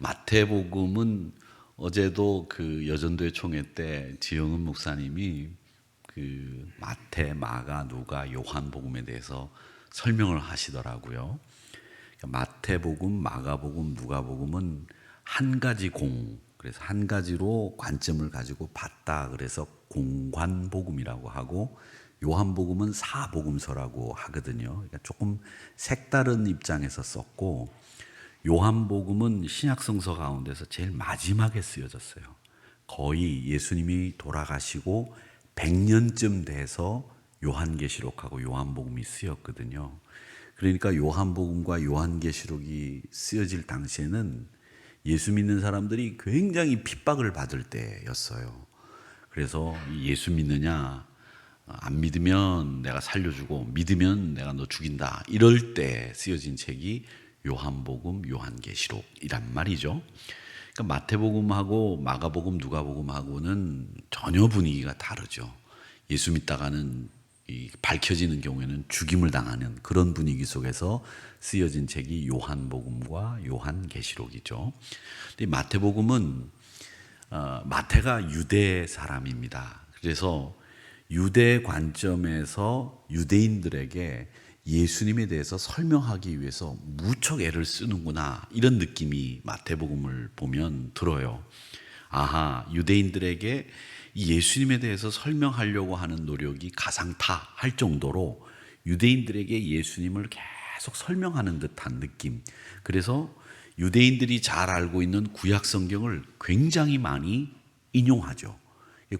마태복음은 어제도 그 여전도의 총회 때 지영은 목사님이 그 마태, 마가, 누가, 요한복음에 대해서 설명을 하시더라고요. 마태복음, 마가복음, 누가복음은 한 가지 그래서 한 가지로 관점을 가지고 봤다. 그래서 공관복음이라고 하고, 요한복음은 사복음서라고 하거든요. 그러니까 조금 색다른 입장에서 썼고, 요한복음은 신약성서 가운데서 제일 마지막에 쓰여졌어요. 거의 예수님이 돌아가시고 100년쯤 돼서 요한계시록하고 요한복음이 쓰였거든요. 그러니까 요한복음과 요한계시록이 쓰여질 당시에는 예수 믿는 사람들이 굉장히 핍박을 받을 때였어요. 그래서 예수 믿느냐, 안 믿으면 내가 살려주고 믿으면 내가 너 죽인다, 이럴 때 쓰여진 책이 요한복음, 요한계시록이란 말이죠. 그러니까 마태복음하고 마가복음, 누가복음하고는 전혀 분위기가 다르죠. 예수 믿다가는 밝혀지는 경우에는 죽임을 당하는 그런 분위기 속에서 쓰여진 책이 요한복음과 요한계시록이죠. 근데 마태복음은 마태가 유대 사람입니다. 그래서 유대 관점에서 유대인들에게 예수님에 대해서 설명하기 위해서 무척 애를 쓰는구나, 이런 느낌이 마태복음을 보면 들어요. 아하, 유대인들에게 이 예수님에 대해서 설명하려고 하는 노력이 가상타할 정도로 유대인들에게 예수님을 계속 설명하는 듯한 느낌. 그래서 유대인들이 잘 알고 있는 구약 성경을 굉장히 많이 인용하죠.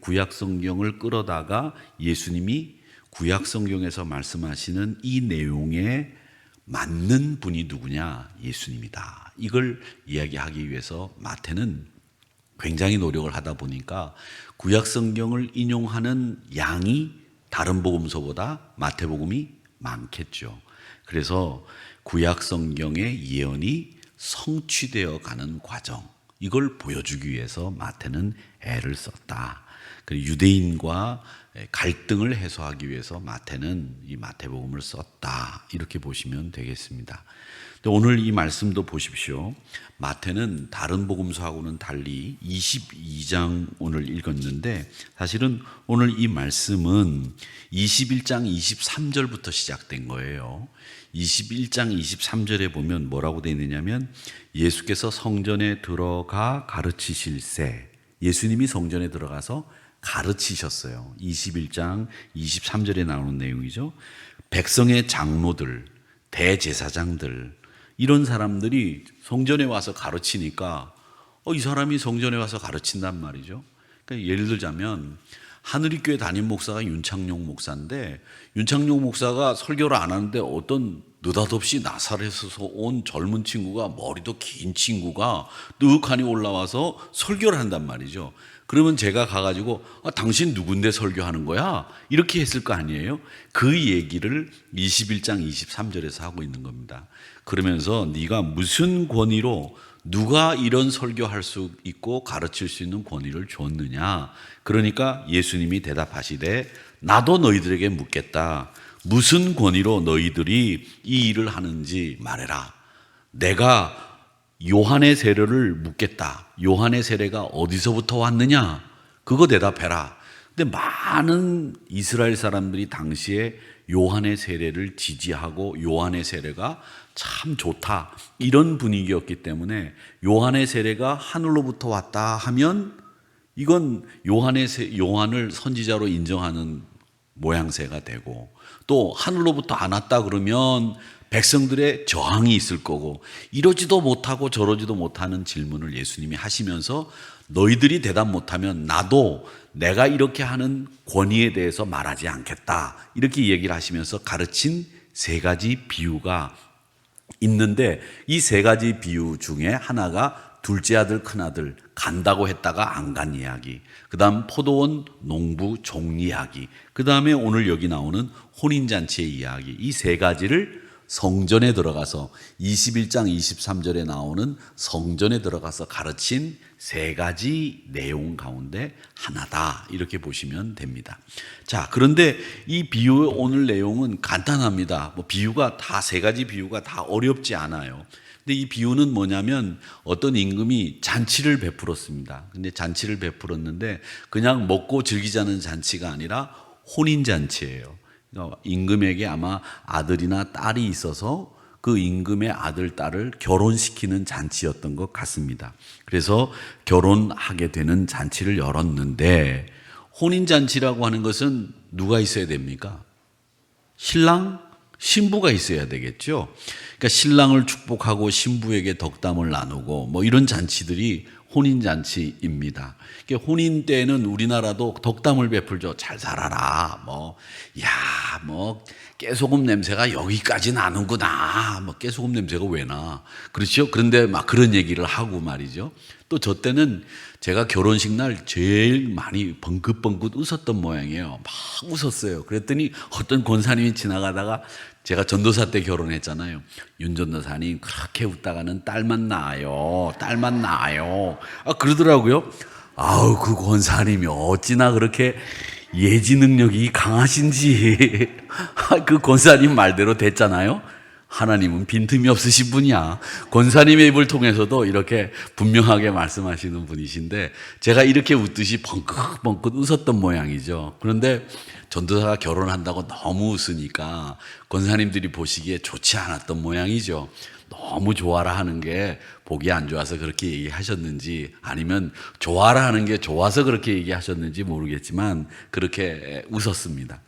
구약 성경을 끌어다가 예수님이 구약 성경에서 말씀하시는 이 내용에 맞는 분이 누구냐? 예수님이다. 이걸 이야기하기 위해서 마태는 굉장히 노력을 하다 보니까 구약 성경을 인용하는 양이 다른 복음서보다 마태복음이 많겠죠. 그래서 구약 성경의 예언이 성취되어 가는 과정, 이걸 보여주기 위해서 마태는 애를 썼다. 유대인과 갈등을 해소하기 위해서 마태는 이 마태복음을 썼다, 이렇게 보시면 되겠습니다. 오늘 이 말씀도 보십시오. 마태는 다른 복음서하고는 달리 22장 오늘 읽었는데, 사실은 오늘 이 말씀은 21장 23절부터 시작된 거예요. 21장 23절에 보면 뭐라고 되어 있느냐면, 예수께서 성전에 들어가 가르치실세, 예수님이 성전에 들어가서 가르치셨어요. 21장 23절에 나오는 내용이죠. 백성의 장로들, 대제사장들, 이런 사람들이 성전에 와서 가르치니까 이 사람이 성전에 와서 가르친단 말이죠. 그러니까 예를 들자면 하늘이교회 담임 목사가 윤창용 목사인데, 윤창용 목사가 설교를 안 하는데 어떤 느닷없이 나사렛에서 온 젊은 친구가, 머리도 긴 친구가 뜩하니 올라와서 설교를 한단 말이죠. 그러면 제가 가가지고 당신 누군데 설교하는 거야? 이렇게 했을 거 아니에요? 그 얘기를 21장 23절에서 하고 있는 겁니다. 그러면서 네가 무슨 권위로, 누가 이런 설교할 수 있고 가르칠 수 있는 권위를 줬느냐? 그러니까 예수님이 대답하시되 나도 너희들에게 묻겠다. 무슨 권위로 너희들이 이 일을 하는지 말해라. 내가 요한의 세례를 묻겠다. 요한의 세례가 어디서부터 왔느냐? 그거 대답해라. 근데 많은 이스라엘 사람들이 당시에 요한의 세례를 지지하고 요한의 세례가 참 좋다, 이런 분위기였기 때문에 요한의 세례가 하늘로부터 왔다 하면 이건 요한을 선지자로 인정하는 모양새가 되고, 또 하늘로부터 안 왔다 그러면 백성들의 저항이 있을 거고, 이러지도 못하고 저러지도 못하는 질문을 예수님이 하시면서 너희들이 대답 못하면 나도 내가 이렇게 하는 권위에 대해서 말하지 않겠다, 이렇게 얘기를 하시면서 가르친 세 가지 비유가 있는데, 이 세 가지 비유 중에 하나가 둘째 아들, 큰 아들 간다고 했다가 안 간 이야기, 그 다음 포도원 농부 종 이야기, 그 다음에 오늘 여기 나오는 혼인잔치의 이야기, 이 세 가지를 성전에 들어가서 21장 23절에 나오는 성전에 들어가서 가르친 세 가지 내용 가운데 하나다, 이렇게 보시면 됩니다. 자, 그런데 이 비유의 오늘 내용은 간단합니다. 비유가 다, 세 가지 비유가 다 어렵지 않아요. 근데 이 비유는 뭐냐면 어떤 임금이 잔치를 베풀었습니다. 근데 잔치를 베풀었는데 그냥 먹고 즐기자는 잔치가 아니라 혼인 잔치예요. 그러니까 임금에게 아마 아들이나 딸이 있어서 그 임금의 아들, 딸을 결혼시키는 잔치였던 것 같습니다. 그래서 결혼하게 되는 잔치를 열었는데 혼인 잔치라고 하는 것은 누가 있어야 됩니까? 신랑, 신부가 있어야 되겠죠. 그러니까 신랑을 축복하고 신부에게 덕담을 나누고 뭐 이런 잔치들이 혼인 잔치입니다. 혼인 때는 우리나라도 덕담을 베풀죠. 잘 살아라. 깨소금 냄새가 여기까지 나는구나. 깨소금 냄새가 왜 나? 그렇죠? 그런데 막 그런 얘기를 하고 말이죠. 또 저 때는 제가 결혼식 날 제일 많이 벙긋벙긋 웃었던 모양이에요. 막 웃었어요. 그랬더니 어떤 권사님이 지나가다가 제가 전도사 때 결혼했잖아요. 윤 전도사님 그렇게 웃다가는 딸만 낳아요. 딸만 낳아요. 그러더라고요. 아우, 그 권사님이 어찌나 그렇게 예지 능력이 강하신지. 그 권사님 말대로 됐잖아요. 하나님은 빈틈이 없으신 분이야. 권사님의 입을 통해서도 이렇게 분명하게 말씀하시는 분이신데 제가 이렇게 웃듯이 벙긋벙긋 웃었던 모양이죠. 그런데 전도사가 결혼한다고 너무 웃으니까 권사님들이 보시기에 좋지 않았던 모양이죠. 너무 좋아라 하는 게 보기 안 좋아서 그렇게 얘기하셨는지 아니면 좋아라 하는 게 좋아서 그렇게 얘기하셨는지 모르겠지만 그렇게 웃었습니다.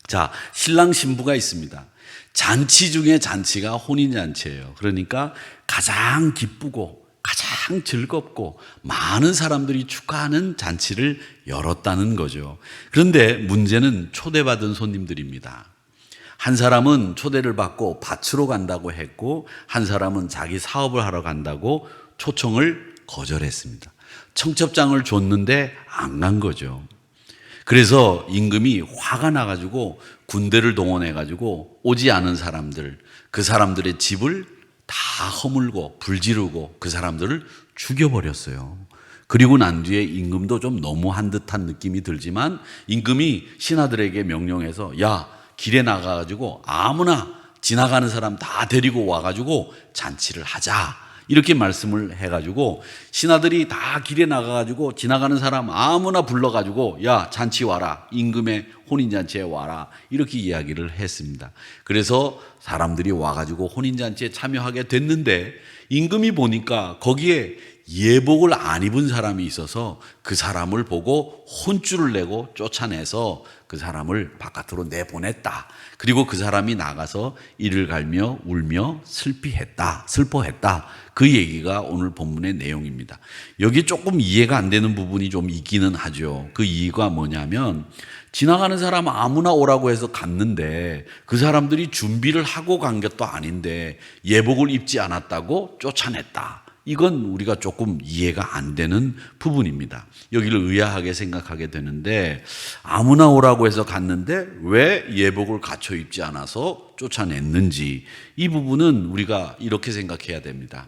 자, 신랑 신부가 있습니다. 잔치 중에 잔치가 혼인잔치예요. 그러니까 가장 기쁘고 가장 즐겁고 많은 사람들이 축하하는 잔치를 열었다는 거죠. 그런데 문제는 초대받은 손님들입니다. 한 사람은 초대를 받고 밭으로 간다고 했고 한 사람은 자기 사업을 하러 간다고 초청을 거절했습니다. 청첩장을 줬는데 안 간 거죠. 그래서 임금이 화가 나가지고 군대를 동원해가지고 오지 않은 사람들, 그 사람들의 집을 다 허물고 불지르고 그 사람들을 죽여버렸어요. 그리고 난 뒤에 임금도 좀 너무한 듯한 느낌이 들지만 임금이 신하들에게 명령해서 야, 길에 나가가지고 아무나 지나가는 사람 다 데리고 와가지고 잔치를 하자. 이렇게 말씀을 해가지고 신하들이 다 길에 나가가지고 지나가는 사람 아무나 불러가지고 야, 잔치 와라. 임금의 혼인잔치에 와라. 이렇게 이야기를 했습니다. 그래서 사람들이 와가지고 혼인잔치에 참여하게 됐는데 임금이 보니까 거기에 예복을 안 입은 사람이 있어서 그 사람을 보고 혼쭐을 내고 쫓아내서 그 사람을 바깥으로 내보냈다. 그리고 그 사람이 나가서 이를 갈며 울며 슬퍼했다. 그 얘기가 오늘 본문의 내용입니다. 여기 조금 이해가 안 되는 부분이 좀 있기는 하죠. 그 이유가 뭐냐면 지나가는 사람 아무나 오라고 해서 갔는데 그 사람들이 준비를 하고 간 것도 아닌데 예복을 입지 않았다고 쫓아냈다. 이건 우리가 조금 이해가 안 되는 부분입니다. 여기를 의아하게 생각하게 되는데 아무나 오라고 해서 갔는데 왜 예복을 갖춰 입지 않아서 쫓아냈는지 이 부분은 우리가 이렇게 생각해야 됩니다.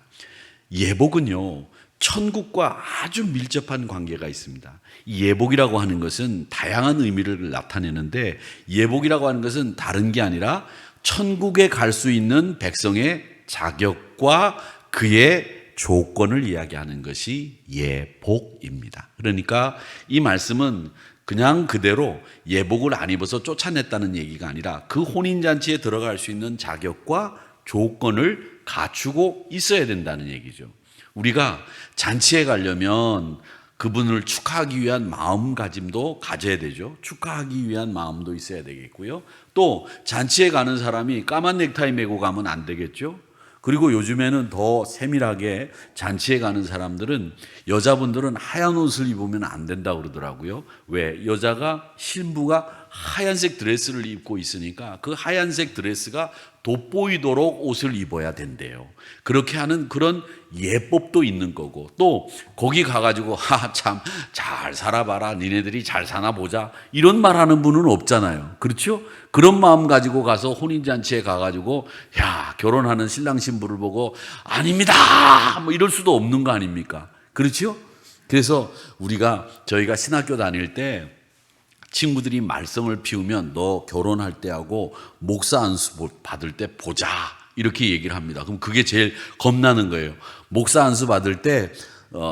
예복은요, 천국과 아주 밀접한 관계가 있습니다. 이 예복이라고 하는 것은 다양한 의미를 나타내는데 예복이라고 하는 것은 다른 게 아니라 천국에 갈 수 있는 백성의 자격과 그의 조건을 이야기하는 것이 예복입니다. 그러니까 이 말씀은 그냥 그대로 예복을 안 입어서 쫓아냈다는 얘기가 아니라 그 혼인잔치에 들어갈 수 있는 자격과 조건을 갖추고 있어야 된다는 얘기죠. 우리가 잔치에 가려면 그분을 축하하기 위한 마음가짐도 가져야 되죠. 축하하기 위한 마음도 있어야 되겠고요. 또 잔치에 가는 사람이 까만 넥타이 메고 가면 안 되겠죠. 그리고 요즘에는 더 세밀하게 잔치에 가는 사람들은 여자분들은 하얀 옷을 입으면 안 된다고 그러더라고요. 왜? 여자가 신부가 하얀색 드레스를 입고 있으니까 그 하얀색 드레스가 돋보이도록 옷을 입어야 된대요. 그렇게 하는 그런 예법도 있는 거고 또 거기 가가지고 참 잘 살아봐라 니네들이 잘 사나 보자 이런 말하는 분은 없잖아요. 그렇죠? 그런 마음 가지고 가서 혼인잔치에 가가지고 야 결혼하는 신랑 신부를 보고 아닙니다 뭐 이럴 수도 없는 거 아닙니까? 그렇죠? 그래서 저희가 신학교 다닐 때 친구들이 말썽을 피우면 너 결혼할 때하고 목사 안수 받을 때 보자 이렇게 얘기를 합니다. 그럼 그게 제일 겁나는 거예요. 목사 안수 받을 때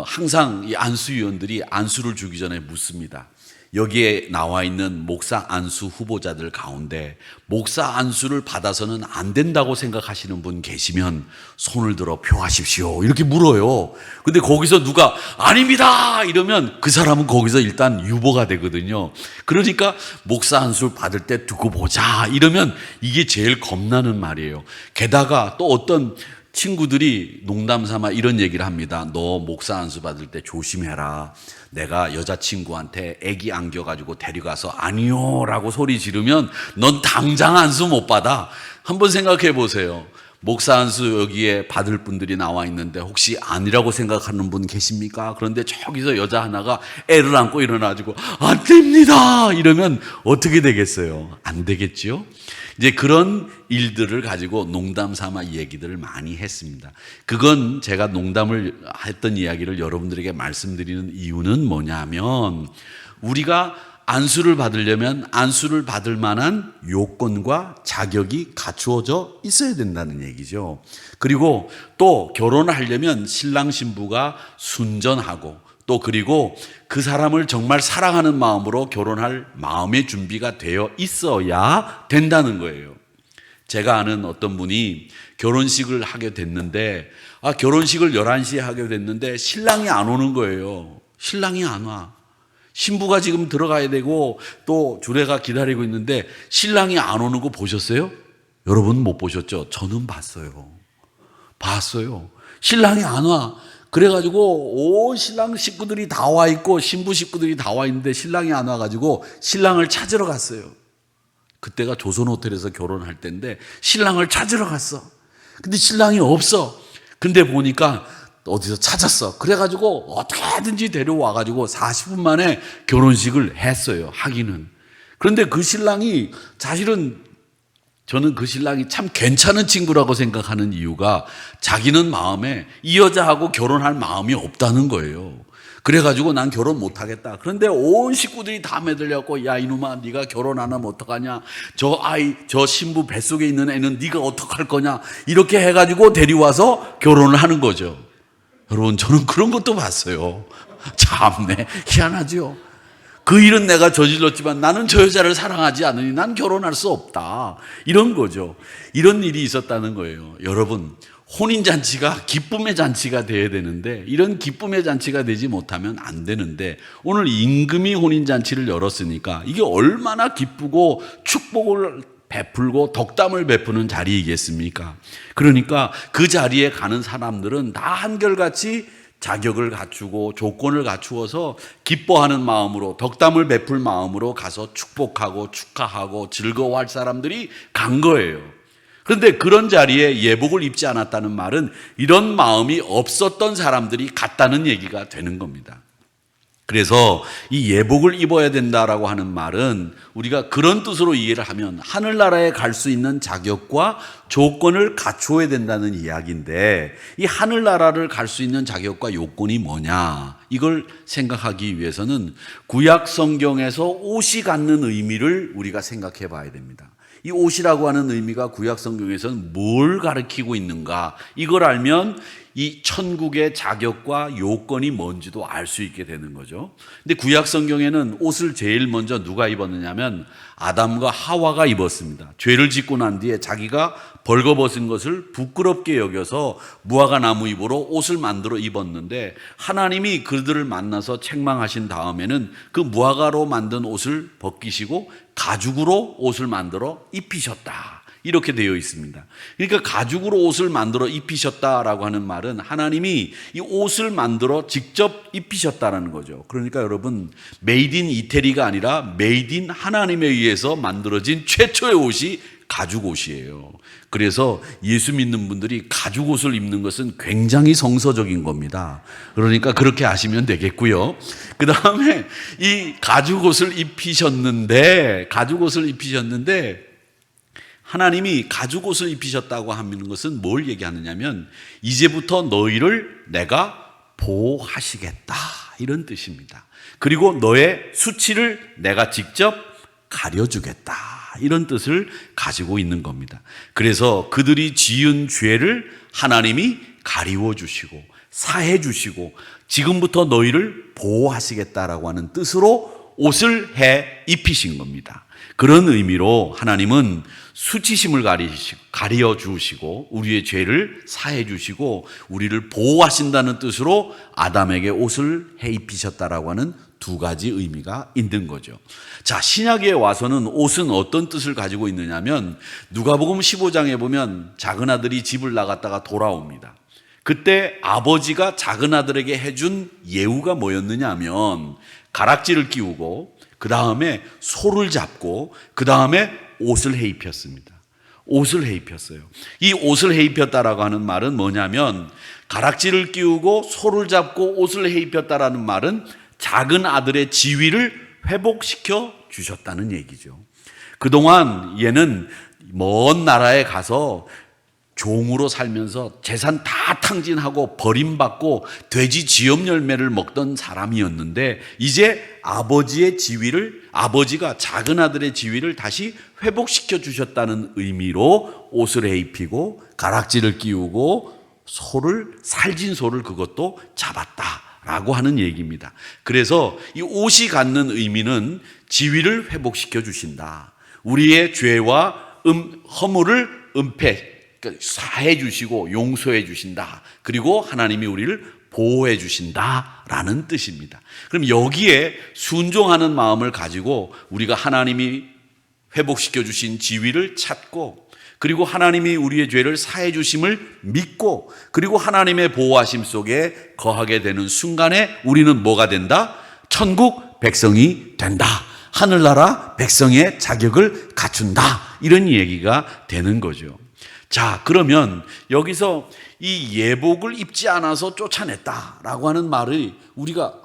항상 이 안수위원들이 안수를 주기 전에 묻습니다. 여기에 나와 있는 목사 안수 후보자들 가운데 목사 안수를 받아서는 안 된다고 생각하시는 분 계시면 손을 들어 표하십시오. 이렇게 물어요. 근데 거기서 누가 아닙니다 이러면 그 사람은 거기서 일단 유보가 되거든요. 그러니까 목사 안수를 받을 때 두고 보자 이러면 이게 제일 겁나는 말이에요. 게다가 또 어떤 친구들이 농담 삼아 이런 얘기를 합니다. 너 목사 안수 받을 때 조심해라. 내가 여자친구한테 애기 안겨가지고 데려가서 아니요 라고 소리 지르면 넌 당장 안수 못 받아. 한번 생각해 보세요. 목사 안수 여기에 받을 분들이 나와 있는데 혹시 아니라고 생각하는 분 계십니까? 그런데 저기서 여자 하나가 애를 안고 일어나가지고 안 됩니다 이러면 어떻게 되겠어요? 안 되겠죠? 이제 그런 일들을 가지고 농담 삼아 얘기들을 많이 했습니다. 그건 제가 농담을 했던 이야기를 여러분들에게 말씀드리는 이유는 뭐냐면 우리가 안수를 받으려면 안수를 받을 만한 요건과 자격이 갖추어져 있어야 된다는 얘기죠. 그리고 또 결혼하려면 신랑 신부가 순전하고 또 그리고 그 사람을 정말 사랑하는 마음으로 결혼할 마음의 준비가 되어 있어야 된다는 거예요. 제가 아는 어떤 분이 결혼식을 하게 됐는데 결혼식을 11시에 하게 됐는데 신랑이 안 오는 거예요. 신랑이 안 와. 신부가 지금 들어가야 되고 또 주례가 기다리고 있는데 신랑이 안 오는 거 보셨어요? 여러분 못 보셨죠? 저는 봤어요. 신랑이 안 와. 그래가지고 온 신랑 식구들이 다 와 있고 신부 식구들이 다 와 있는데 신랑이 안 와가지고 신랑을 찾으러 갔어요. 그때가 조선호텔에서 결혼할 때인데 신랑을 찾으러 갔어. 근데 신랑이 없어. 근데 보니까 어디서 찾았어. 그래가지고 어떻게든지 데려와가지고 40분 만에 결혼식을 했어요. 하기는. 그런데 그 신랑이 사실은 저는 그 신랑이 참 괜찮은 친구라고 생각하는 이유가 자기는 마음에 이 여자하고 결혼할 마음이 없다는 거예요. 그래가지고 난 결혼 못하겠다. 그런데 온 식구들이 다 매달려갖고 야 이놈아 네가 결혼 안 하면 어떡하냐. 저 신부 뱃속에 있는 애는 네가 어떡할 거냐. 이렇게 해가지고 데려와서 결혼을 하는 거죠. 여러분 저는 그런 것도 봤어요. 참네 희한하죠. 그 일은 내가 저질렀지만 나는 저 여자를 사랑하지 않으니 난 결혼할 수 없다. 이런 거죠. 이런 일이 있었다는 거예요. 여러분 혼인잔치가 기쁨의 잔치가 돼야 되는데 이런 기쁨의 잔치가 되지 못하면 안 되는데 오늘 임금이 혼인잔치를 열었으니까 이게 얼마나 기쁘고 축복을 베풀고 덕담을 베푸는 자리이겠습니까? 그러니까 그 자리에 가는 사람들은 다 한결같이 자격을 갖추고 조건을 갖추어서 기뻐하는 마음으로 덕담을 베풀 마음으로 가서 축복하고 축하하고 즐거워할 사람들이 간 거예요. 그런데 그런 자리에 예복을 입지 않았다는 말은 이런 마음이 없었던 사람들이 갔다는 얘기가 되는 겁니다. 그래서 이 예복을 입어야 된다라고 하는 말은 우리가 그런 뜻으로 이해를 하면 하늘나라에 갈 수 있는 자격과 조건을 갖추어야 된다는 이야기인데 이 하늘나라를 갈 수 있는 자격과 요건이 뭐냐 이걸 생각하기 위해서는 구약 성경에서 옷이 갖는 의미를 우리가 생각해 봐야 됩니다. 이 옷이라고 하는 의미가 구약 성경에서는 뭘 가리키고 있는가 이걸 알면 이 천국의 자격과 요건이 뭔지도 알 수 있게 되는 거죠. 근데 구약 성경에는 옷을 제일 먼저 누가 입었느냐면 아담과 하와가 입었습니다. 죄를 짓고 난 뒤에 자기가 벌거벗은 것을 부끄럽게 여겨서 무화과 나무 잎으로 옷을 만들어 입었는데 하나님이 그들을 만나서 책망하신 다음에는 그 무화과로 만든 옷을 벗기시고 가죽으로 옷을 만들어 입히셨다. 이렇게 되어 있습니다. 그러니까 가죽으로 옷을 만들어 입히셨다라고 하는 말은 하나님이 이 옷을 만들어 직접 입히셨다라는 거죠. 그러니까 여러분 메이드 인 이태리가 아니라 메이드 인 하나님에 의해서 만들어진 최초의 옷이 가죽 옷이에요. 그래서 예수 믿는 분들이 가죽 옷을 입는 것은 굉장히 성서적인 겁니다. 그러니까 그렇게 아시면 되겠고요. 그 다음에 이 가죽 옷을 입히셨는데 하나님이 가죽 옷을 입히셨다고 하는 것은 뭘 얘기하느냐면 이제부터 너희를 내가 보호하시겠다 이런 뜻입니다. 그리고 너의 수치를 내가 직접 가려주겠다 이런 뜻을 가지고 있는 겁니다. 그래서 그들이 지은 죄를 하나님이 가리워 주시고 사해 주시고 지금부터 너희를 보호하시겠다라고 하는 뜻으로 옷을 해 입히신 겁니다. 그런 의미로 하나님은 수치심을 가리어 주시고 우리의 죄를 사해 주시고 우리를 보호하신다는 뜻으로 아담에게 옷을 해 입히셨다라고 하는 두 가지 의미가 있는 거죠. 자, 신약에 와서는 옷은 어떤 뜻을 가지고 있느냐면 누가복음 15장에 보면 작은 아들이 집을 나갔다가 돌아옵니다. 그때 아버지가 작은 아들에게 해준 예우가 뭐였느냐 하면 가락지를 끼우고 그 다음에 소를 잡고 그 다음에 옷을 해 입혔습니다. 옷을 해 입혔어요. 이 옷을 해 입혔다라고 하는 말은 뭐냐면 가락지를 끼우고 소를 잡고 옷을 해 입혔다라는 말은 작은 아들의 지위를 회복시켜 주셨다는 얘기죠. 그동안 얘는 먼 나라에 가서 종으로 살면서 재산 다 탕진하고 버림받고 돼지 지엽 열매를 먹던 사람이었는데 이제 아버지가 작은 아들의 지위를 다시 회복시켜 주셨다는 의미로 옷을 해 입히고 가락지를 끼우고 살진 소를 그것도 잡았다라고 하는 얘기입니다. 그래서 이 옷이 갖는 의미는 지위를 회복시켜 주신다. 우리의 죄와 허물을 사해 주시고 용서해 주신다. 그리고 하나님이 우리를 보호해 주신다라는 뜻입니다. 그럼 여기에 순종하는 마음을 가지고 우리가 하나님이 회복시켜 주신 지위를 찾고 그리고 하나님이 우리의 죄를 사해 주심을 믿고 그리고 하나님의 보호하심 속에 거하게 되는 순간에 우리는 뭐가 된다? 천국 백성이 된다. 하늘나라 백성의 자격을 갖춘다. 이런 얘기가 되는 거죠. 자, 그러면 여기서 이 예복을 입지 않아서 쫓아냈다라고 하는 말이 우리가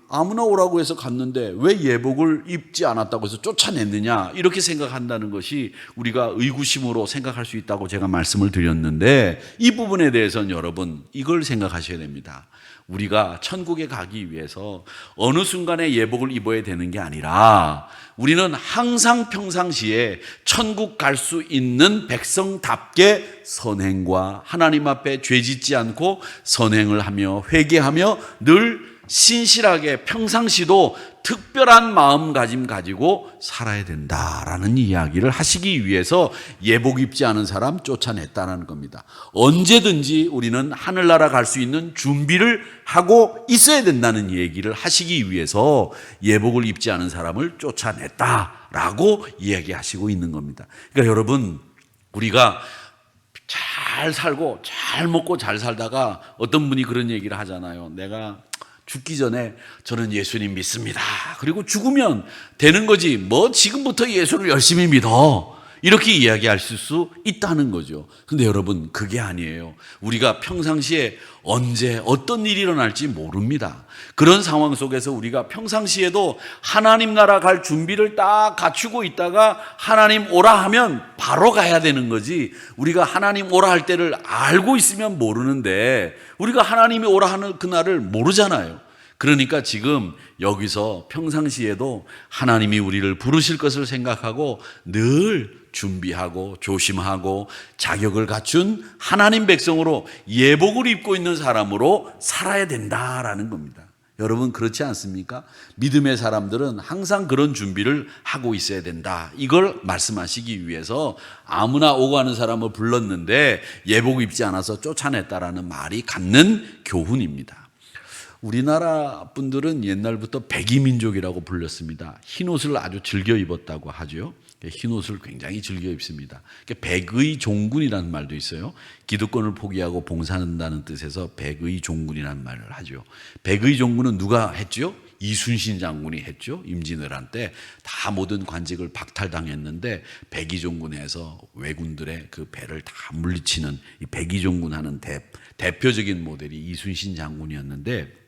아무나 오라고 해서 갔는데 왜 예복을 입지 않았다고 해서 쫓아냈느냐 이렇게 생각한다는 것이 우리가 의구심으로 생각할 수 있다고 제가 말씀을 드렸는데 이 부분에 대해서는 여러분 이걸 생각하셔야 됩니다. 우리가 천국에 가기 위해서 어느 순간에 예복을 입어야 되는 게 아니라 우리는 항상 평상시에 천국 갈 수 있는 백성답게 선행과 하나님 앞에 죄 짓지 않고 선행을 하며 회개하며 늘 신실하게 평상시도 특별한 마음가짐 가지고 살아야 된다라는 이야기를 하시기 위해서 예복 입지 않은 사람 쫓아냈다는 겁니다. 언제든지 우리는 하늘나라 갈 수 있는 준비를 하고 있어야 된다는 얘기를 하시기 위해서 예복을 입지 않은 사람을 쫓아냈다라고 이야기하시고 있는 겁니다. 그러니까 여러분 우리가 잘 살고 잘 먹고 잘 살다가 어떤 분이 그런 얘기를 하잖아요. 내가 죽기 전에 저는 예수님 믿습니다. 그리고 죽으면 되는 거지. 뭐 지금부터 예수를 열심히 믿어. 이렇게 이야기하실 수 있다는 거죠. 근데 여러분 그게 아니에요. 우리가 평상시에 언제 어떤 일이 일어날지 모릅니다. 그런 상황 속에서 우리가 평상시에도 하나님 나라 갈 준비를 딱 갖추고 있다가 하나님 오라 하면 바로 가야 되는 거지. 우리가 하나님 오라 할 때를 알고 있으면 모르는데 우리가 하나님이 오라 하는 그날을 모르잖아요. 그러니까 지금 여기서 평상시에도 하나님이 우리를 부르실 것을 생각하고 늘 준비하고 조심하고 자격을 갖춘 하나님 백성으로 예복을 입고 있는 사람으로 살아야 된다라는 겁니다. 여러분 그렇지 않습니까? 믿음의 사람들은 항상 그런 준비를 하고 있어야 된다. 이걸 말씀하시기 위해서 아무나 오고 가는 사람을 불렀는데 예복 입지 않아서 쫓아냈다라는 말이 갖는 교훈입니다. 우리나라 분들은 옛날부터 백이민족이라고 불렸습니다. 흰옷을 아주 즐겨 입었다고 하죠. 흰옷을 굉장히 즐겨 입습니다. 백의 종군이라는 말도 있어요. 기득권을 포기하고 봉사한다는 뜻에서 백의 종군이라는 말을 하죠. 백의 종군은 누가 했죠? 이순신 장군이 했죠. 임진왜란 때 다 모든 관직을 박탈당했는데 백의종군에서 왜군들의 그 배를 다 물리치는 이 백의종군하는 대표적인 모델이 이순신 장군이었는데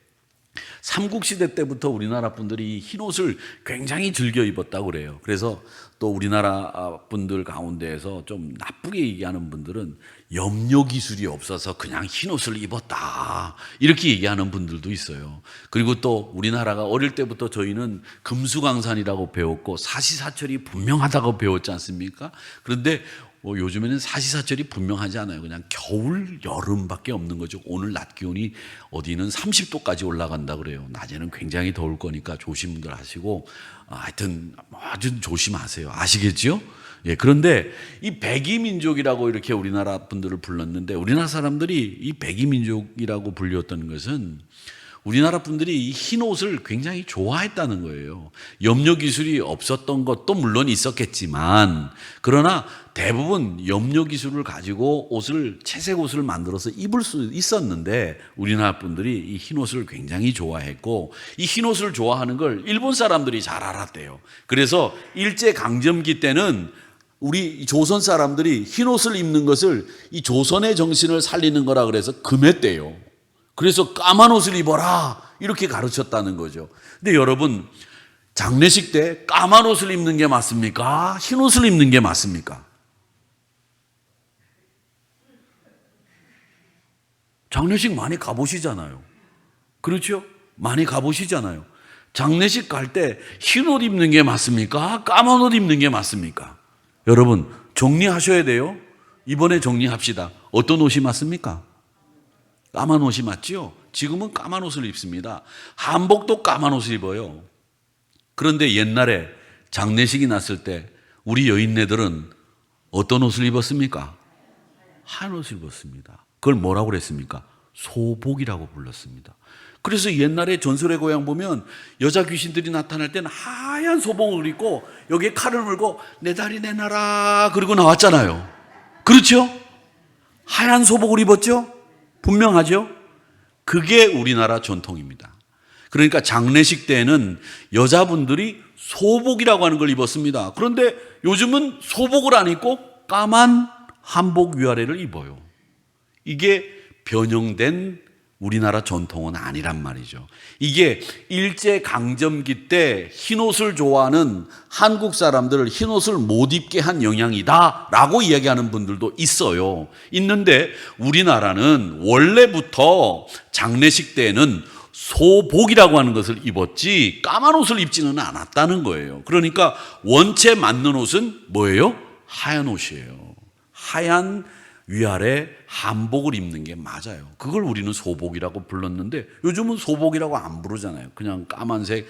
삼국시대 때부터 우리나라 분들이 흰 옷을 굉장히 즐겨 입었다고 그래요. 그래서 또 우리나라 분들 가운데에서 좀 나쁘게 얘기하는 분들은 염료 기술이 없어서 그냥 흰 옷을 입었다, 이렇게 얘기하는 분들도 있어요. 그리고 또 우리나라가 어릴 때부터 저희는 금수강산이라고 배웠고 사시사철이 분명하다고 배웠지 않습니까? 그런데 요즘에는 사시사철이 분명하지 않아요. 그냥 겨울, 여름밖에 없는 거죠. 오늘 낮 기온이 어디는 30도까지 올라간다 그래요. 낮에는 굉장히 더울 거니까 조심들 하시고, 하여튼 아주 조심하세요. 아시겠죠? 예, 그런데 이 백이민족이라고 이렇게 우리나라 분들을 불렀는데, 우리나라 사람들이 이 백이민족이라고 불렸던 것은 우리나라 분들이 이 흰 옷을 굉장히 좋아했다는 거예요. 염료 기술이 없었던 것도 물론 있었겠지만, 그러나 대부분 염료 기술을 가지고 채색 옷을 만들어서 입을 수 있었는데, 우리나라 분들이 이 흰 옷을 굉장히 좋아했고, 이 흰 옷을 좋아하는 걸 일본 사람들이 잘 알았대요. 그래서 일제 강점기 때는 우리 조선 사람들이 흰 옷을 입는 것을 이 조선의 정신을 살리는 거라 그래서 금했대요. 그래서 까만 옷을 입어라, 이렇게 가르쳤다는 거죠. 근데 여러분, 장례식 때 까만 옷을 입는 게 맞습니까? 흰 옷을 입는 게 맞습니까? 장례식 많이 가보시잖아요. 그렇죠? 많이 가보시잖아요. 장례식 갈 때 흰 옷 입는 게 맞습니까? 까만 옷 입는 게 맞습니까? 여러분, 정리하셔야 돼요. 이번에 정리합시다. 어떤 옷이 맞습니까? 까만 옷이 맞지요? 지금은 까만 옷을 입습니다. 한복도 까만 옷을 입어요. 그런데 옛날에 장례식이 났을 때 우리 여인네들은 어떤 옷을 입었습니까? 하얀 옷을 입었습니다. 그걸 뭐라고 그랬습니까? 소복이라고 불렀습니다. 그래서 옛날에 전설의 고향 보면 여자 귀신들이 나타날 때는 하얀 소복을 입고 여기에 칼을 물고 내 다리 내놔라 그리고 나왔잖아요. 그렇죠? 하얀 소복을 입었죠? 분명하죠? 그게 우리나라 전통입니다. 그러니까 장례식 때에는 여자분들이 소복이라고 하는 걸 입었습니다. 그런데 요즘은 소복을 안 입고 까만 한복 위아래를 입어요. 이게 변형된 우리나라 전통은 아니란 말이죠. 이게 일제강점기 때 흰옷을 좋아하는 한국 사람들을 흰옷을 못 입게 한 영향이다 라고 이야기하는 분들도 있어요. 있는데 우리나라는 원래부터 장례식 때에는 소복이라고 하는 것을 입었지 까만 옷을 입지는 않았다는 거예요. 그러니까 원체 맞는 옷은 뭐예요? 하얀 옷이에요. 하얀 위아래 한복을 입는 게 맞아요. 그걸 우리는 소복이라고 불렀는데 요즘은 소복이라고 안 부르잖아요. 그냥 까만색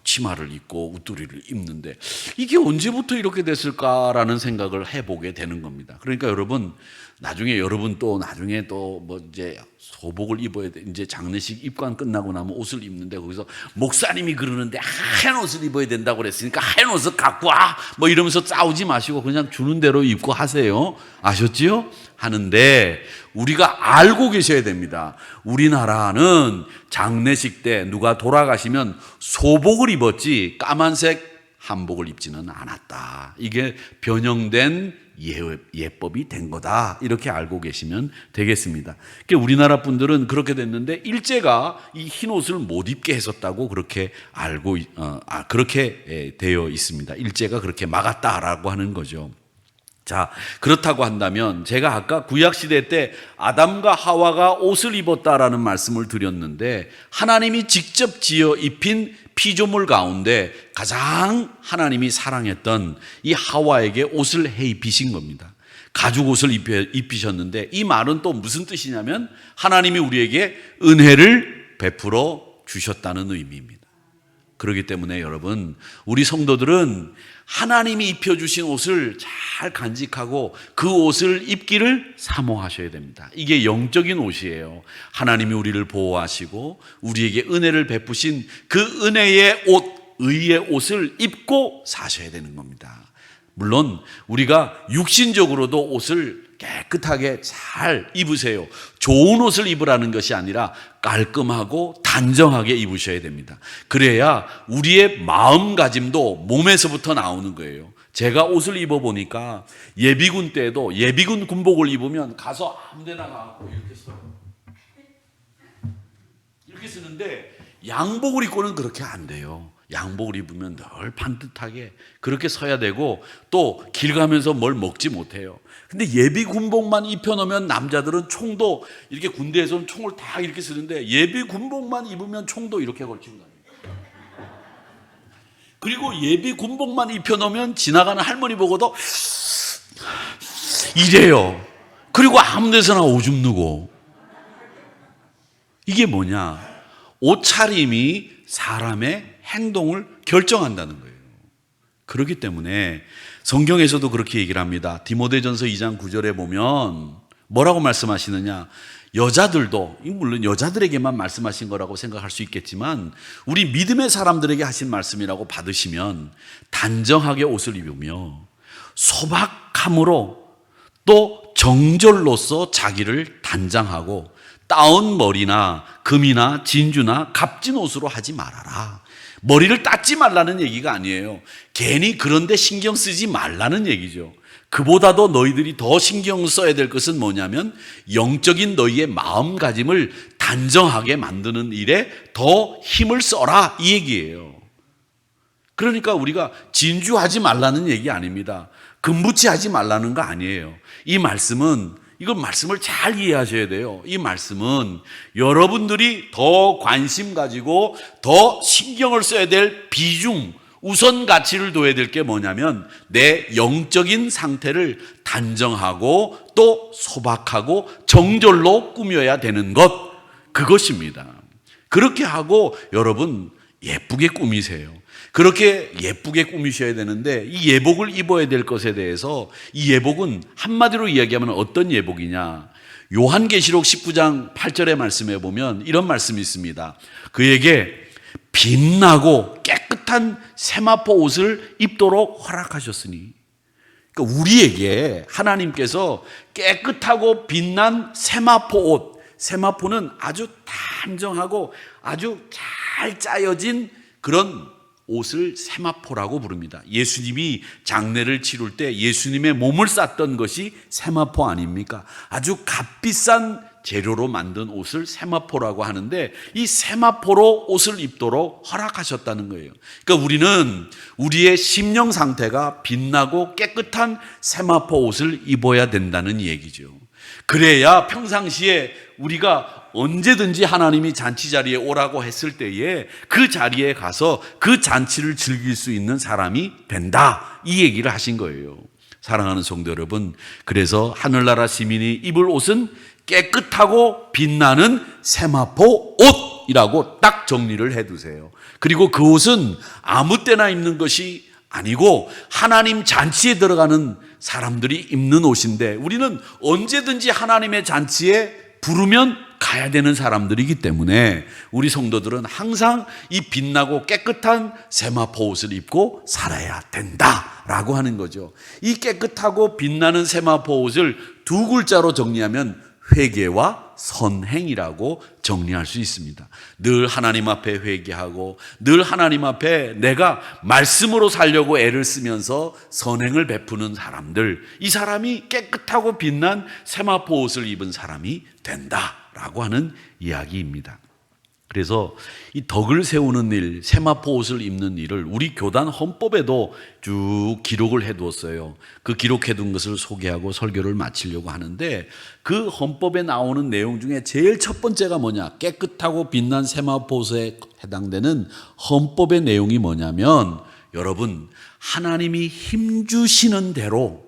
치마를 입고 웃두리를 입는데 이게 언제부터 이렇게 됐을까라는 생각을 해보게 되는 겁니다. 그러니까 여러분, 나중에 뭐 이제 소복을 입어야 돼. 이제 장례식 입관 끝나고 나면 옷을 입는데 거기서 목사님이 그러는데 하얀 옷을 입어야 된다고 그랬으니까 하얀 옷을 갖고 와! 뭐 이러면서 싸우지 마시고 그냥 주는 대로 입고 하세요. 아셨지요? 하는데 우리가 알고 계셔야 됩니다. 우리나라는 장례식 때 누가 돌아가시면 소복을 입었지 까만색 한복을 입지는 않았다. 이게 변형된 예법이 된 거다. 이렇게 알고 계시면 되겠습니다. 그러니까 우리나라 분들은 그렇게 됐는데 일제가 이 흰 옷을 못 입게 했었다고 그렇게 그렇게 되어 있습니다. 일제가 그렇게 막았다라고 하는 거죠. 자, 그렇다고 한다면 제가 아까 구약시대 때 아담과 하와가 옷을 입었다라는 말씀을 드렸는데 하나님이 직접 지어 입힌 피조물 가운데 가장 하나님이 사랑했던 이 하와에게 옷을 해 입히신 겁니다. 가죽 옷을 입히셨는데 이 말은 또 무슨 뜻이냐면 하나님이 우리에게 은혜를 베풀어 주셨다는 의미입니다. 그렇기 때문에 여러분, 우리 성도들은 하나님이 입혀주신 옷을 잘 간직하고 그 옷을 입기를 사모하셔야 됩니다. 이게 영적인 옷이에요. 하나님이 우리를 보호하시고 우리에게 은혜를 베푸신 그 은혜의 옷, 의의 옷을 입고 사셔야 되는 겁니다. 물론 우리가 육신적으로도 옷을 깨끗하게 잘 입으세요. 좋은 옷을 입으라는 것이 아니라 깔끔하고 단정하게 입으셔야 됩니다. 그래야 우리의 마음가짐도 몸에서부터 나오는 거예요. 제가 옷을 입어보니까 예비군 때도 예비군 군복을 입으면 가서 아무 데나 가고 이렇게 써요. 이렇게 쓰는데 양복을 입고는 그렇게 안 돼요. 양복을 입으면 늘 반듯하게 그렇게 서야 되고 또 길 가면서 뭘 먹지 못해요. 근데 예비 군복만 입혀놓으면 남자들은 총도 이렇게 군대에서는 총을 다 이렇게 쓰는데 예비 군복만 입으면 총도 이렇게 걸치는 거예요. 그리고 예비 군복만 입혀놓으면 지나가는 할머니 보고도 이래요. 그리고 아무 데서나 오줌 누고. 이게 뭐냐? 옷차림이 사람의 행동을 결정한다는 거예요. 그렇기 때문에 성경에서도 그렇게 얘기를 합니다. 디모데전서 2장 9절에 보면 뭐라고 말씀하시느냐? 여자들도, 물론 여자들에게만 말씀하신 거라고 생각할 수 있겠지만 우리 믿음의 사람들에게 하신 말씀이라고 받으시면 단정하게 옷을 입으며 소박함으로 또 정절로서 자기를 단장하고 따온 머리나 금이나 진주나 값진 옷으로 하지 말아라. 머리를 닦지 말라는 얘기가 아니에요. 괜히 그런데 신경 쓰지 말라는 얘기죠. 그보다도 너희들이 더 신경 써야 될 것은 뭐냐면 영적인 너희의 마음가짐을 단정하게 만드는 일에 더 힘을 써라, 이 얘기예요. 그러니까 우리가 진주하지 말라는 얘기 아닙니다. 금붙이하지 말라는 거 아니에요. 이 말씀은, 이건 말씀을 잘 이해하셔야 돼요. 이 말씀은 여러분들이 더 관심 가지고 더 신경을 써야 될 비중, 우선 가치를 둬야 될 게 뭐냐면 내 영적인 상태를 단정하고 또 소박하고 정절로 꾸며야 되는 것, 그것입니다. 그렇게 하고 여러분 예쁘게 꾸미세요. 그렇게 예쁘게 꾸미셔야 되는데 이 예복을 입어야 될 것에 대해서 이 예복은 한마디로 이야기하면 어떤 예복이냐? 요한계시록 19장 8절의 말씀에 보면 이런 말씀이 있습니다. 그에게 빛나고 깨끗한 세마포 옷을 입도록 허락하셨으니, 그러니까 우리에게 하나님께서 깨끗하고 빛난 세마포 옷, 세마포는 아주 단정하고 아주 잘 짜여진 그런 옷을 세마포라고 부릅니다. 예수님이 장례를 치룰 때 예수님의 몸을 쌌던 것이 세마포 아닙니까? 아주 값비싼 재료로 만든 옷을 세마포라고 하는데 이 세마포로 옷을 입도록 허락하셨다는 거예요. 그러니까 우리는 우리의 심령 상태가 빛나고 깨끗한 세마포 옷을 입어야 된다는 얘기죠. 그래야 평상시에 우리가 언제든지 하나님이 잔치 자리에 오라고 했을 때에 그 자리에 가서 그 잔치를 즐길 수 있는 사람이 된다, 이 얘기를 하신 거예요. 사랑하는 성도 여러분, 그래서 하늘나라 시민이 입을 옷은 깨끗하고 빛나는 세마포 옷이라고 딱 정리를 해두세요. 그리고 그 옷은 아무 때나 입는 것이 아니고 하나님 잔치에 들어가는 사람들이 입는 옷인데 우리는 언제든지 하나님의 잔치에 부르면 가야 되는 사람들이기 때문에 우리 성도들은 항상 이 빛나고 깨끗한 세마포 옷을 입고 살아야 된다라고 하는 거죠. 이 깨끗하고 빛나는 세마포 옷을 두 글자로 정리하면 회개와 선행이라고 정리할 수 있습니다. 늘 하나님 앞에 회개하고 늘 하나님 앞에 내가 말씀으로 살려고 애를 쓰면서 선행을 베푸는 사람들, 이 사람이 깨끗하고 빛난 세마포 옷을 입은 사람이 된다라고 하는 이야기입니다. 그래서 이 덕을 세우는 일, 세마포 옷을 입는 일을 우리 교단 헌법에도 쭉 기록을 해두었어요. 그 기록해둔 것을 소개하고 설교를 마치려고 하는데 그 헌법에 나오는 내용 중에 제일 첫 번째가 뭐냐? 깨끗하고 빛난 세마포 옷에 해당되는 헌법의 내용이 뭐냐면 여러분, 하나님이 힘주시는 대로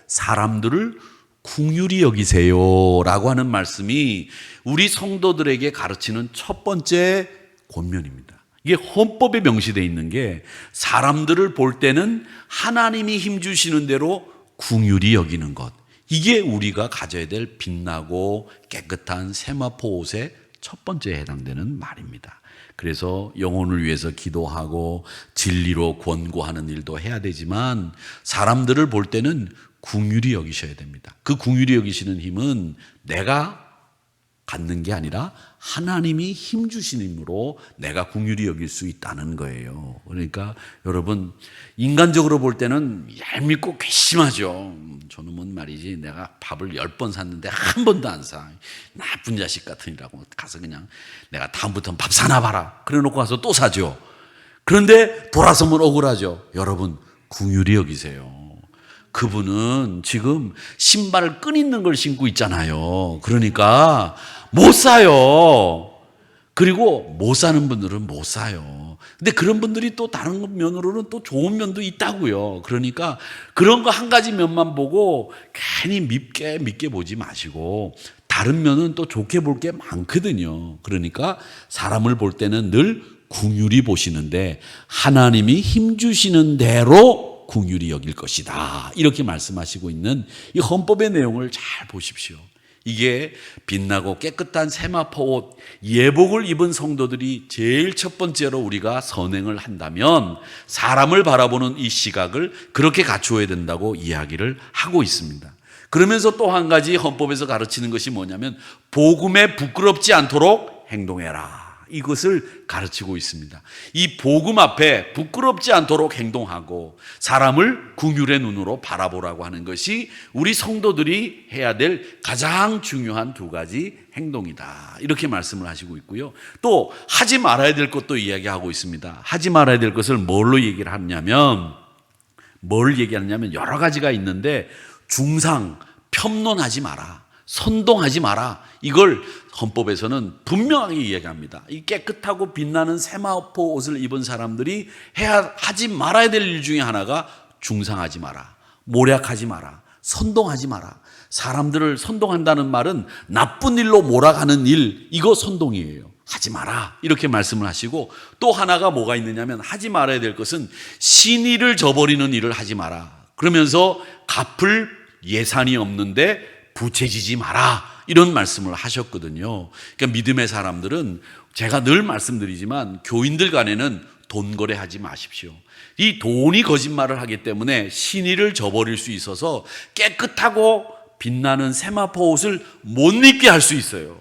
사람들을 긍휼히 여기세요라고 하는 말씀이 우리 성도들에게 가르치는 첫 번째 권면입니다. 이게 헌법에 명시되어 있는 게 사람들을 볼 때는 하나님이 힘주시는 대로 긍휼히 여기는 것, 이게 우리가 가져야 될 빛나고 깨끗한 세마포 옷의 첫 번째에 해당되는 말입니다. 그래서 영혼을 위해서 기도하고 진리로 권고하는 일도 해야 되지만 사람들을 볼 때는 긍휼히 여기셔야 됩니다. 그 긍휼히 여기시는 힘은 내가 갖는 게 아니라 하나님이 힘 주시님으로 내가 긍휼히 여길 수 있다는 거예요. 그러니까 여러분, 인간적으로 볼 때는 얄밉고 괘씸하죠. 저놈은 말이지 내가 밥을 10번 샀는데 한 번도 안 사. 나쁜 자식 같으니라고 가서 그냥 내가 다음부터는 밥 사나 봐라. 그래 놓고 가서 또 사죠. 그런데 돌아서면 억울하죠. 여러분, 긍휼히 여기세요. 그분은 지금 신발을 끈 있는 걸 신고 있잖아요. 그러니까 못 사요. 그리고 못 사는 분들은 못 사요. 근데 그런 분들이 또 다른 면으로는 또 좋은 면도 있다고요. 그러니까 그런 거 한 가지 면만 보고 괜히 믿게 보지 마시고 다른 면은 또 좋게 볼 게 많거든요. 그러니까 사람을 볼 때는 늘 긍휼히 보시는데 하나님이 힘 주시는 대로 긍휼히 여길 것이다. 이렇게 말씀하시고 있는 이 헌법의 내용을 잘 보십시오. 이게 빛나고 깨끗한 세마포 옷, 예복을 입은 성도들이 제일 첫 번째로 우리가 선행을 한다면 사람을 바라보는 이 시각을 그렇게 갖추어야 된다고 이야기를 하고 있습니다. 그러면서 또 한 가지 헌법에서 가르치는 것이 뭐냐면 복음에 부끄럽지 않도록 행동해라. 이것을 가르치고 있습니다. 이 복음 앞에 부끄럽지 않도록 행동하고 사람을 긍휼의 눈으로 바라보라고 하는 것이 우리 성도들이 해야 될 가장 중요한 두 가지 행동이다. 이렇게 말씀을 하시고 있고요. 또 하지 말아야 될 것도 이야기하고 있습니다. 하지 말아야 될 것을 뭘로 얘기를 하냐면 여러 가지가 있는데 중상, 편론하지 마라. 선동하지 마라. 이걸 헌법에서는 분명하게 이야기합니다. 이 깨끗하고 빛나는 세마포 옷을 입은 사람들이 하지 말아야 될 일 중에 하나가 중상하지 마라, 모략하지 마라, 선동하지 마라. 사람들을 선동한다는 말은 나쁜 일로 몰아가는 일, 이거 선동이에요. 하지 마라 이렇게 말씀을 하시고 또 하나가 뭐가 있느냐면 하지 말아야 될 것은 신의를 저버리는 일을 하지 마라. 그러면서 갚을 예산이 없는데 부채지지 마라 이런 말씀을 하셨거든요. 그러니까 믿음의 사람들은 제가 늘 말씀드리지만 교인들 간에는 돈 거래하지 마십시오. 이 돈이 거짓말을 하기 때문에 신의를 저버릴 수 있어서 깨끗하고 빛나는 세마포 옷을 못 입게 할 수 있어요.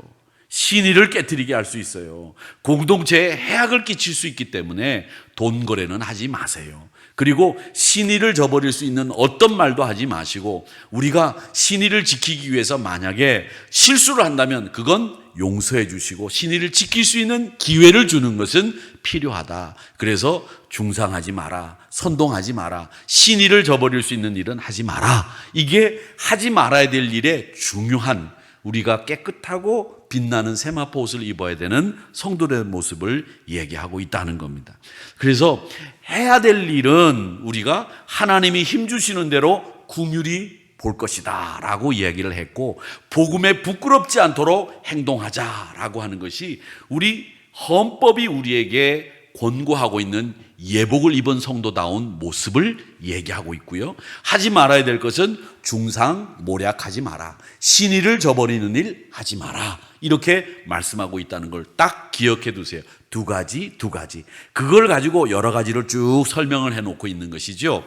신의를 깨트리게 할 수 있어요. 공동체에 해악을 끼칠 수 있기 때문에 돈 거래는 하지 마세요. 그리고 신의를 저버릴 수 있는 어떤 말도 하지 마시고 우리가 신의를 지키기 위해서 만약에 실수를 한다면 그건 용서해 주시고 신의를 지킬 수 있는 기회를 주는 것은 필요하다. 그래서 중상하지 마라, 선동하지 마라, 신의를 저버릴 수 있는 일은 하지 마라. 이게 하지 말아야 될 일의 중요한 우리가 깨끗하고 빛나는 세마포 옷을 입어야 되는 성도의 모습을 얘기하고 있다는 겁니다. 그래서 해야 될 일은 우리가 하나님이 힘주시는 대로 긍휼히 볼 것이다 라고 이야기를 했고 복음에 부끄럽지 않도록 행동하자라고 하는 것이 우리 헌법이 우리에게 권고하고 있는 예복을 입은 성도다운 모습을 얘기하고 있고요. 하지 말아야 될 것은 중상, 모략하지 마라. 신의를 저버리는 일 하지 마라. 이렇게 말씀하고 있다는 걸 딱 기억해 두세요. 두 가지. 그걸 가지고 여러 가지를 쭉 설명을 해놓고 있는 것이죠.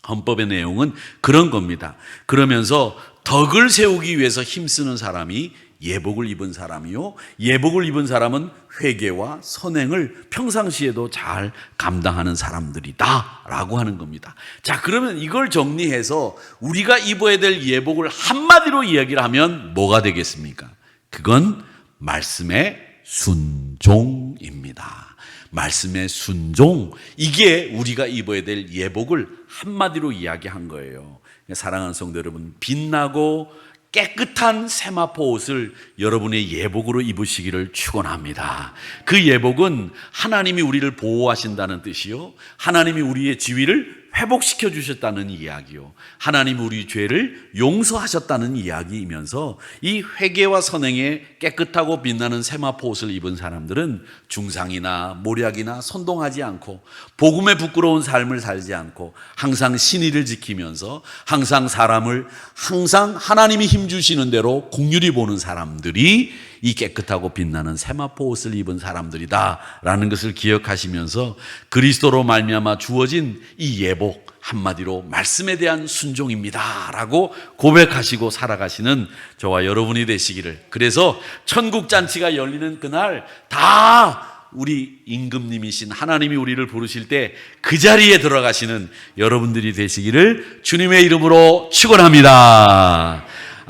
헌법의 내용은 그런 겁니다. 그러면서 덕을 세우기 위해서 힘쓰는 사람이 예복을 입은 사람이요. 예복을 입은 사람은 회개와 선행을 평상시에도 잘 감당하는 사람들이다 라고 하는 겁니다. 자, 그러면 이걸 정리해서 우리가 입어야 될 예복을 한마디로 이야기를 하면 뭐가 되겠습니까? 그건 말씀의 순종입니다. 말씀의 순종, 이게 우리가 입어야 될 예복을 한마디로 이야기한 거예요. 사랑하는 성도 여러분, 빛나고 깨끗한 세마포 옷을 여러분의 예복으로 입으시기를 축원합니다. 그 예복은 하나님이 우리를 보호하신다는 뜻이요, 하나님이 우리의 지위를 회복시켜 주셨다는 이야기요, 하나님이 우리 죄를 용서하셨다는 이야기이면서 이 회개와 선행에 깨끗하고 빛나는 세마포 옷을 입은 사람들은 중상이나 모략이나 선동하지 않고 복음에 부끄러운 삶을 살지 않고 항상 신의를 지키면서 항상 사람을 항상 하나님이 힘주시는 대로 긍휼히 보는 사람들이 이 깨끗하고 빛나는 세마포 옷을 입은 사람들이다라는 것을 기억하시면서 그리스도로 말미암아 주어진 이 예복, 한마디로 말씀에 대한 순종입니다라고 고백하시고 살아가시는 저와 여러분이 되시기를. 그래서 천국 잔치가 열리는 그날 다 우리 임금님이신 하나님이 우리를 부르실 때 그 자리에 들어가시는 여러분들이 되시기를 주님의 이름으로 축원합니다.